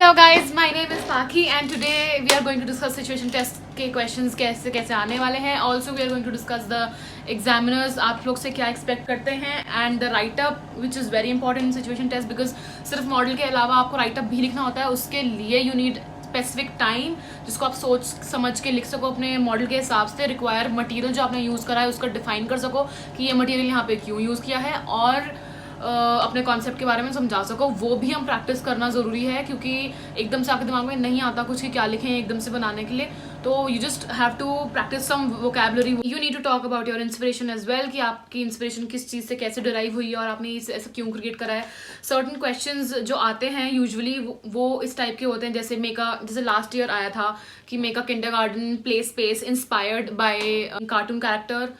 Hello guys, my name is Paki and today we are going to discuss situation test के questions कैसे कैसे आने वाले हैं. Also we are going to discuss the examiners आप लोग से क्या expect करते हैं and the write up which is very important in situation test because सिर्फ मॉडल के अलावा आपको write up भी लिखना होता है. उसके लिए you need स्पेसिफिक टाइम जिसको आप सोच समझ के लिख सको अपने मॉडल के हिसाब से. रिक्वायर मटेरियल जो आपने यूज़ करा है उसका डिफाइन कर सको कि ये मटेरियल यहाँ पे क्यों यूज़ किया है और अपने कॉन्सेप्ट के बारे में समझा सको. वो भी हम प्रैक्टिस करना ज़रूरी है क्योंकि एकदम से आपके दिमाग में नहीं आता कुछ कि क्या लिखें एकदम से बनाने के लिए. तो you just have to practise some vocabulary. You need to talk about your inspiration as well कि आपकी इंस्पिरेशन किस चीज़ से कैसे डिराइव हुई है और आपने इसे ऐसा क्यों क्रिएट करा है. सर्टन क्वेश्चंस जो आते हैं यूजुअली वो इस टाइप के होते हैं जैसे लास्ट ईयर आया था कि make a kindergarten play space inspired by cartoon character.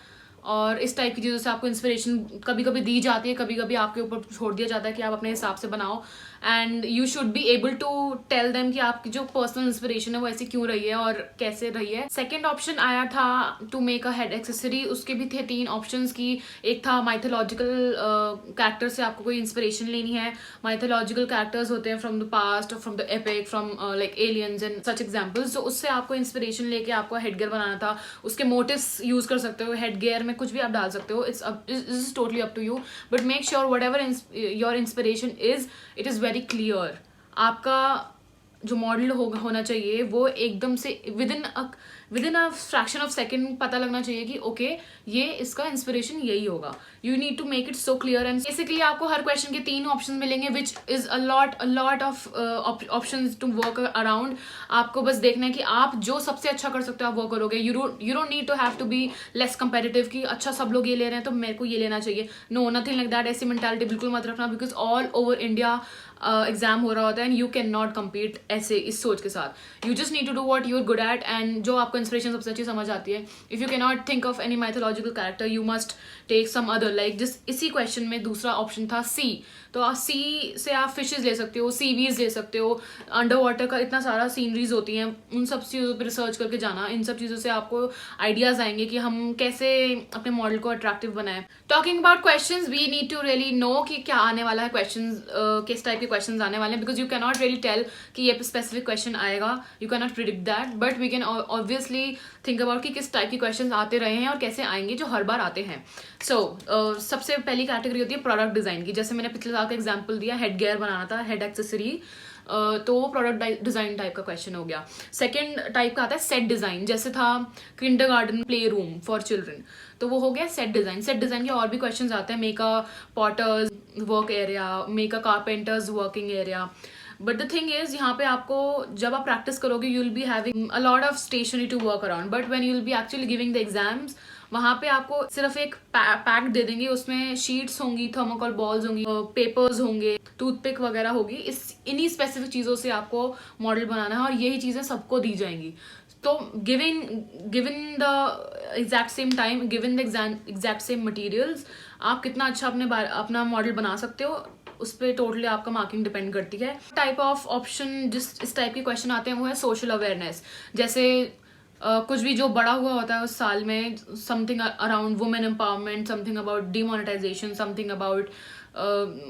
और इस टाइप की चीज़ों से आपको इंस्पिरेशन कभी कभी दी जाती है, कभी कभी आपके ऊपर छोड़ दिया जाता है कि आप अपने हिसाब से बनाओ. And you should be able to tell them कि आपकी जो पर्सनल इंस्पिरेशन है वो ऐसी क्यों रही है और कैसे रही है. सेकेंड ऑप्शन आया था to make a head accessory. उसके भी थे 3 ऑप्शंस की. एक था माइथोलॉजिकल कैरेक्टर से आपको कोई इंस्पिरेशन लेनी है. माइथोलॉजिकल कैरेक्टर्स होते हैं फ्रॉम द पास्ट और from the epic from like aliens and such examples. तो उससे आपको इंस्पिरेशन लेके आपको हेड गियर बनाना था. उसके मोटिव्स यूज कर सकते हो. हेड गियर में कुछ भी आप डाल सकते हो. It's totally up to you but make sure whatever your inspiration is it is very clear. आपका जो मॉडल होना चाहिए वो एकदम से within a fraction of second पता लगना चाहिए कि ओके ये इसका इंस्पिरेशन यही होगा. You need to make it so clear. And basically आपको हर क्वेश्चन के 3 ऑप्शन मिलेंगे which is a lot of option to work around. आपको बस देखना है कि आप जो सबसे अच्छा कर सकते हो आप वो करोगे. You don't need to have to be less competitive कि अच्छा सब लोग ये ले रहे हैं तो मेरे को ये लेना चाहिए. No, nothing like that. ऐसी मेंटालिटी बिल्कुल मत रखना because all over India exam हो रहा होता है and you can not compete ऐसे इस सोच के साथ. You just need to do what you are good at and जो आपको इंस्पिरेशन सबसे अच्छी समझ आती है. If you can not think of any mythological character you must take some other like जिस इसी क्वेश्चन में दूसरा ऑप्शन था सी. तो आप सी से आप फिशेज ले सकते हो, सीवीज ले सकते हो. अंडर वाटर का इतना सारा सीनरीज होती हैं, उन सब चीज़ों पर रिसर्च करके जाना. इन सब चीज़ों से आपको आइडियाज़ आएंगे कि हम कैसे अपने मॉडल को अट्रैक्टिव बनाएं. Talking about questions we need to really know कि क्या आने वाला है क्वेश्चंस, किस टाइप के क्वेश्चंस आने वाले हैं because you can not really tell कि ये स्पेसिफिक क्वेश्चन आएगा. You can not predict that but we can obviously think about कि किस टाइप के क्वेश्चंस आते रहे हैं और कैसे आएंगे जो हर बार आते हैं. सबसे पहली कैटेगरी होती है प्रोडक्ट डिज़ाइन की. जैसे मैंने पिछले साल का एग्जाम्पल दिया, हेड गियर बनाना था, हेड एक्सेसरी. तो वो प्रोडक्ट डिज़ाइन टाइप का क्वेश्चन हो गया. सेकेंड टाइप का आता है सेट डिज़ाइन. जैसे था kindergarten play room for children, तो वो हो गया सेट डिज़ाइन. सेट डिज़ाइन के और भी क्वेश्चंस आते हैं. Make a potter's work area, make a carpenter's working area. But the thing is यहाँ पे आपको जब आप प्रैक्टिस करोगे you will be having a lot of stationery to work around. But when you will be actually giving the exams वहाँ पे आपको सिर्फ एक पैक दे देंगे. उसमें शीट्स होंगी, थर्मोकोल बॉल्स होंगी, पेपर्स होंगे, टूथपिक वगैरह होगी. इन्हीं स्पेसिफिक चीज़ों से आपको मॉडल बनाना है और यही चीज़ें सबको दी जाएंगी. तो given the exact same time, given the exact same materials, आप कितना अच्छा अपना मॉडल बना सकते हो उस पर टोटली आपका मार्किंग डिपेंड करती है. टाइप ऑफ ऑप्शन जिस इस टाइप के क्वेश्चन आते हैं वो है सोशल अवेयरनेस. जैसे कुछ भी जो बड़ा हुआ होता है उस साल में, something around women empowerment, something about demonetisation, something about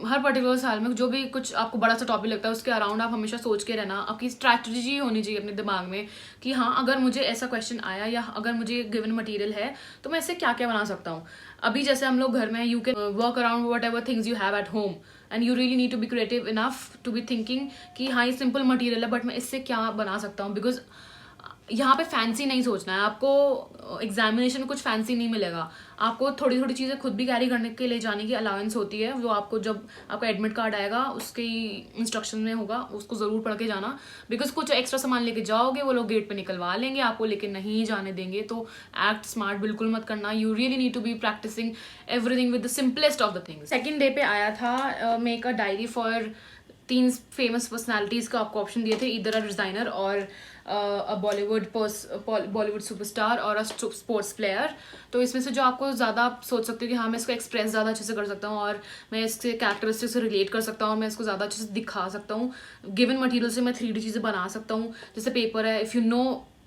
हर पर्टिकुलर साल में जो भी कुछ आपको बड़ा सा टॉपिक लगता है उसके अराउंड आप हमेशा सोच के रहना. आपकी स्ट्रैटेजी होनी चाहिए अपने दिमाग में कि हाँ अगर मुझे ऐसा क्वेश्चन आया या अगर मुझे गिवन मटेरियल है तो मैं इससे क्या क्या बना सकता हूँ. अभी जैसे हम लोग घर में you can work around whatever things you have at home and you really need to be creative enough to be thinking कि हाँ ये सिंपल मटेरियल है बट मैं इससे क्या बना सकता हूँ. बिकॉज यहाँ पे फैंसी नहीं सोचना है आपको. एग्जामिनेशन में कुछ फैंसी नहीं मिलेगा. आपको थोड़ी थोड़ी चीज़ें खुद भी कैरी करने के लिए जाने की अलाउंस होती है. वो आपको जब आपका एडमिट कार्ड आएगा उसके इंस्ट्रक्शन में होगा, उसको ज़रूर पढ़ के जाना. बिकॉज कुछ एक्स्ट्रा सामान लेके जाओगे वो लोग गेट पे निकलवा लेंगे, आपको लेके नहीं जाने देंगे. तो एक्ट स्मार्ट बिल्कुल मत करना. You really need to be practising everything with the simplest of the things. Second day पे आया था make a diary for 3 famous personalities का आपको ऑप्शन दिए थे. इधर अ डिज़ाइनर और बॉलीवुड सुपरस्टार और अ स्पोर्ट्स प्लेयर. तो इसमें से जो आपको ज़्यादा आप सोच सकते हो कि हाँ मैं इसको एक्सप्रेस ज़्यादा अच्छे से कर सकता हूँ और मैं इसके कैरेक्टरिस्टिक से रिलेट कर सकता हूँ और मैं इसको ज़्यादा अच्छे से दिखा सकता हूँ. गिवन मटेरियल से मैं 3D चीज़ें बना सकता हूँ. जैसे पेपर है, if you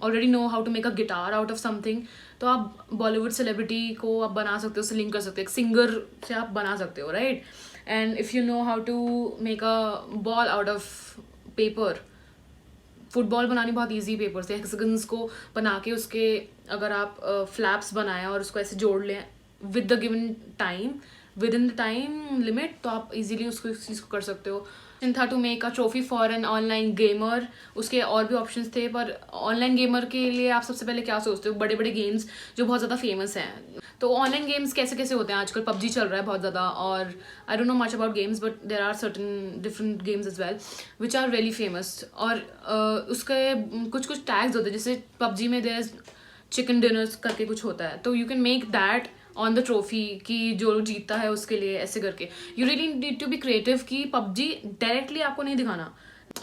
already know how to make a guitar out of something तो आप बॉलीवुड सेलिब्रिटी को आप बना सकते हो, उससे लिंक कर सकते हो. एक सिंगर से आप बना सकते हो, right. And if you know how to make a ball out of paper, तो आप बॉलीवुड सेलिब्रिटी को आप बना सकते हो, उससे लिंक कर सकते हो. एक सिंगर से आप बना सकते हो, right. And if you know how to make a ball out of paper, football बनानी बहुत ईजी पेपर से, हेक्सागन्स को बना के उसके अगर आप फ्लैप्स बनाएं और उसको ऐसे जोड़ लें with the given time, with in the time limit, तो आप इजीली उसको इस चीज़ को कर सकते हो। था to make a trophy for an online gamer, उसके और भी ऑप्शंस थे, पर ऑनलाइन गेमर के लिए आप सबसे पहले क्या सोचते हो? बड़े बड़े गेम्स जो बहुत ज़्यादा फेमस हैं। तो ऑनलाइन गेम्स कैसे कैसे होते हैं आजकल? पबजी चल रहा है बहुत ज़्यादा, और I don't know much about games but there are certain different games as well which are very famous. और उसके कुछ कुछ टैग्स होते हैं, जैसे पबजी में देयर इज चिकन डिनर्स करके कुछ होता है, तो you can make that on the trophy कि जो जीतता है उसके लिए, ऐसे करके। You really need to be creative कि पबजी डायरेक्टली आपको नहीं दिखाना।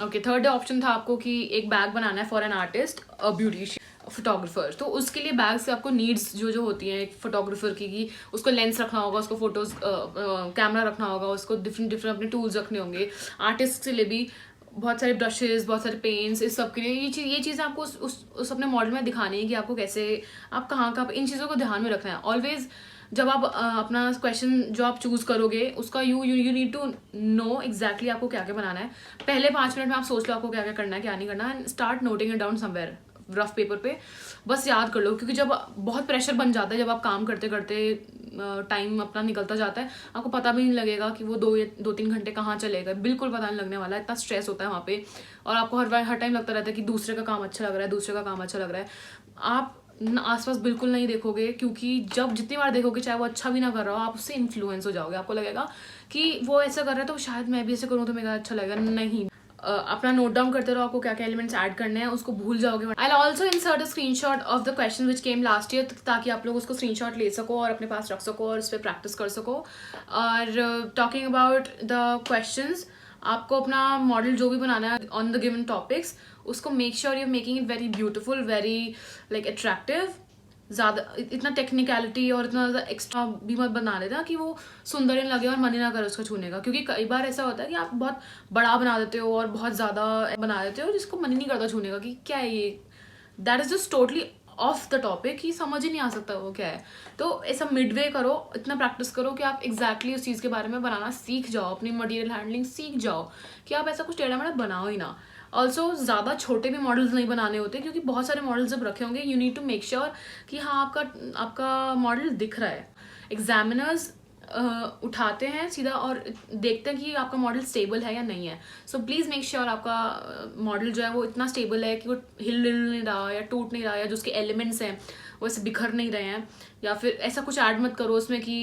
ओके, थर्ड ऑप्शन था आपको कि एक बैग बनाना है for an artist, a beautician, photographer. तो उसके लिए बैग से आपको नीड्स जो जो होती हैं एक फोटोग्राफर की, कि उसको लेंस रखना होगा, उसको फोटोज कैमरा रखना होगा, उसको डिफरेंट डिफरेंट अपने टूल्स रखने होंगे। आर्टिस्ट के लिए भी बहुत सारे ब्रशेस, बहुत सारे पेंट्स, इस सब के लिए ये चीज़ें आपको उस अपने मॉडल में दिखानी है कि आपको कैसे, आप कहाँ का, इन चीज़ों को ध्यान में रखना है ऑलवेज। जब आप अपना क्वेश्चन जो आप चूज करोगे उसका you need to know exactly आपको क्या क्या बनाना है। पहले 5 मिनट में आप सोच लो आपको क्या क्या करना है, क्या नहीं करना है, start noting it down somewhere rough paper पे, बस याद कर लो। क्योंकि जब बहुत प्रेशर बन जाता है, जब आप काम करते करते टाइम अपना निकलता जाता है, आपको पता भी नहीं लगेगा कि वो 2-3 घंटे कहाँ चलेगा, बिल्कुल पता नहीं लगने वाला है। इतना स्ट्रेस होता है वहाँ पे, और आपको हर टाइम लगता रहता है कि दूसरे का काम अच्छा लग रहा है, दूसरे का काम अच्छा लग रहा है। आप आसपास बिल्कुल नहीं देखोगे, क्योंकि जब जितनी बार देखोगे, चाहे वो अच्छा भी ना कर रहा हो, आप उससे इन्फ्लुएंस हो जाओगे। आपको लगेगा कि वो ऐसा कर रहा है तो शायद मैं भी ऐसे करूँ तो मेरा अच्छा लगेगा। नहीं, अपना नोट डाउन करते रहो आपको क्या क्या एलिमेंट्स ऐड करने हैं, उसको भूल जाओगे। I also insert a screenshot of the question which came last year, ताकि आप लोग उसको स्क्रीनशॉट ले सको और अपने पास रख सको और उस पर प्रैक्टिस कर सको। और टॉकिंग अबाउट द क्वेश्चंस, आपको अपना मॉडल जो भी बनाना है ऑन द गिवन टॉपिक्स, उसको make sure you making it very beautiful, very like attractive. ज़्यादा इतना टेक्निकलिटी और इतना ज़्यादा एक्स्ट्रा भी मत बना देना कि वो सुंदर ही लगे और मन ही ना करे उसको छूने का। क्योंकि कई बार ऐसा होता है कि आप बहुत बड़ा बना देते हो और बहुत ज़्यादा बना देते हो जिसको मन ही नहीं करता छूने का, कि क्या है ये, that is just totally off the topic, ही समझ ही नहीं आ सकता वो क्या है। तो ऐसा मिडवे करो, इतना प्रैक्टिस करो कि आप एग्जैक्टली उस चीज़ के बारे में बनाना सीख जाओ, अपनी मटेरियल हैंडलिंग सीख जाओ, कि आप ऐसा कुछ टेढ़ा मेढ़ा बनाओ ही ना। ऑल्सो ज़्यादा छोटे भी मॉडल्स नहीं बनाने होते, क्योंकि बहुत सारे मॉडल्स जब रखे होंगे, you need to make sure कि हाँ आपका मॉडल दिख रहा है। एग्जामिनर्स उठाते हैं सीधा और देखते हैं कि आपका मॉडल स्टेबल है या नहीं है। सो प्लीज़ मेक श्योर आपका मॉडल जो है वो इतना स्टेबल है कि वो हिल नहीं रहा या टूट नहीं रहा, या जो उसके एलिमेंट्स हैं वो ऐसे बिखर नहीं रहे हैं, या फिर ऐसा कुछ ऐड मत करो उसमें कि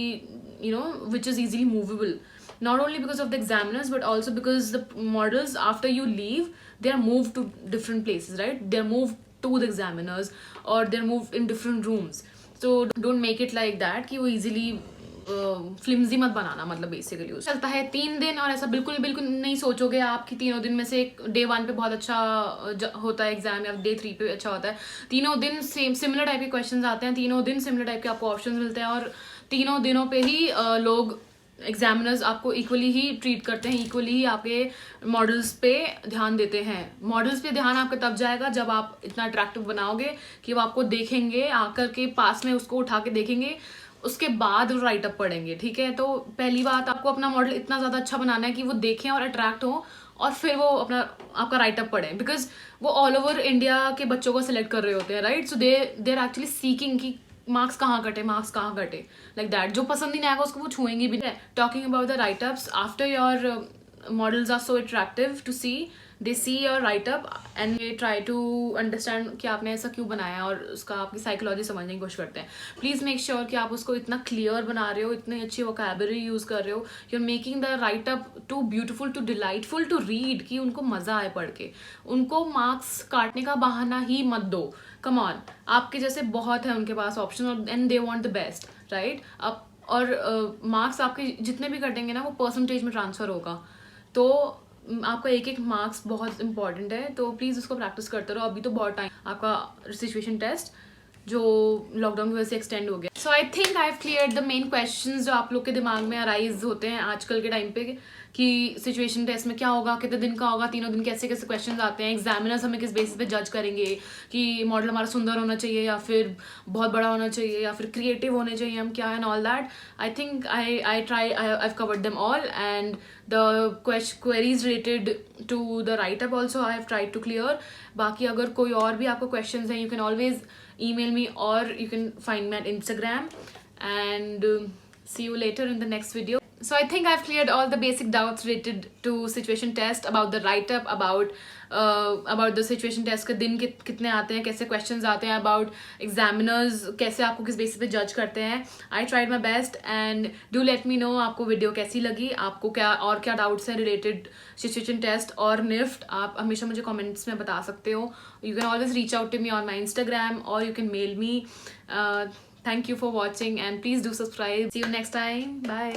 you know which is easily movable, not only because of the examiners but also because the models after you leave, they are moved to different places, right? They are moved to the examiners or they are moved in different rooms. So don't make it like that कि वो easily flimsy मत बनाना, मतलब basically उस चलता है 3 दिन, और ऐसा बिल्कुल नहीं सोचोगे आप कि तीनों दिन में से डे 1 पे बहुत अच्छा होता है एग्जाम या डे 3 पे अच्छा होता है। तीनों दिन सिमिलर टाइप के क्वेश्चंस आते हैं, तीनों दिन सिमिलर टाइप के आपको ऑप्शंस मिलते हैं, और तीनों दिनों पे ही लोग एग्जामिनर्स आपको इक्वली ही ट्रीट करते हैं, इक्वली ही आपके मॉडल्स पे ध्यान देते हैं। मॉडल्स पे ध्यान आपका तब जाएगा जब आप इतना अट्रैक्टिव बनाओगे कि वो आपको देखेंगे, आकर के पास में उसको उठा के देखेंगे, उसके बाद राइटअप पढ़ेंगे, ठीक है? तो पहली बात, आपको अपना मॉडल इतना ज़्यादा अच्छा बनाना है कि वो देखें और अट्रैक्ट हो, और फिर वो आपका राइटअप पढ़ें, बिकॉज वो ऑल ओवर इंडिया के बच्चों को सिलेक्ट कर रहे होते हैं, right? So they are actually seeking कि मार्क्स कहाँ कटे, लाइक दैट। जो पसंद ही नहीं आएगा उसको वो छुएंगे भी नहीं। Talking about the write-ups, after your models are so attractive to see, they see your write-up and they try to understand कि आपने ऐसा क्यों बनाया, और उसका आपकी साइकोलॉजी समझने की कोशिश करते हैं। प्लीज़ मेक श्योर कि आप उसको इतना क्लियर बना रहे हो, इतनी अच्छी वोकैबुलरी यूज़ कर रहे हो, you are making the write-up too beautiful, too delightful to read, कि उनको मज़ा आए पढ़ के। उनको मार्क्स काटने का बहाना ही मत दो। कम ऑन, आपके जैसे बहुत है उनके पास option, and they want the best, right? अब और मार्क्स आपके जितने भी कटेंगे ना, वो परसेंटेज में ट्रांसफ़र होगा। तो आपका एक मार्क्स बहुत इंपॉर्टेंट है, तो प्लीज़ उसको प्रैक्टिस करते रहो। अभी तो बहुत टाइम, आपका सिचुएशन टेस्ट जो लॉकडाउन की वजह से एक्सटेंड हो गया। So I think I have clear the main questions जो आप लोग के दिमाग में अराइज होते हैं आजकल के टाइम पे, कि सिचुएशन टेस्ट में क्या होगा, कितने दिन का होगा, तीनों दिन कैसे कैसे क्वेश्चन आते हैं, एग्जामिनर्स हमें किस बेसिस पे जज करेंगे कि मॉडल हमारा सुंदर होना चाहिए या फिर बहुत बड़ा होना चाहिए या फिर क्रिएटिव होने चाहिए हम क्या, and all that. I think I've covered them all, and the queries related to the write-up also I have tried to clear. बाकी अगर कोई और भी आपको questions हैं, you can always email me or you can find me at Instagram, and see you later in the next video. So I think I've cleared all the basic doubts related to situation test, about the write-up, about the situation test के दिन कितने आते हैं, कैसे questions आते हैं, about examiners कैसे आपको किस basis पे judge करते हैं. I tried my best, and do let me know आपको वीडियो कैसी लगी, आपको क्या डाउट्स हैं related situation test और NIFT. आप हमेशा मुझे comments में बता सकते हो. You can always reach out to me on my Instagram or you can mail me. Thank you for watching, and please do subscribe. See you next time. Bye.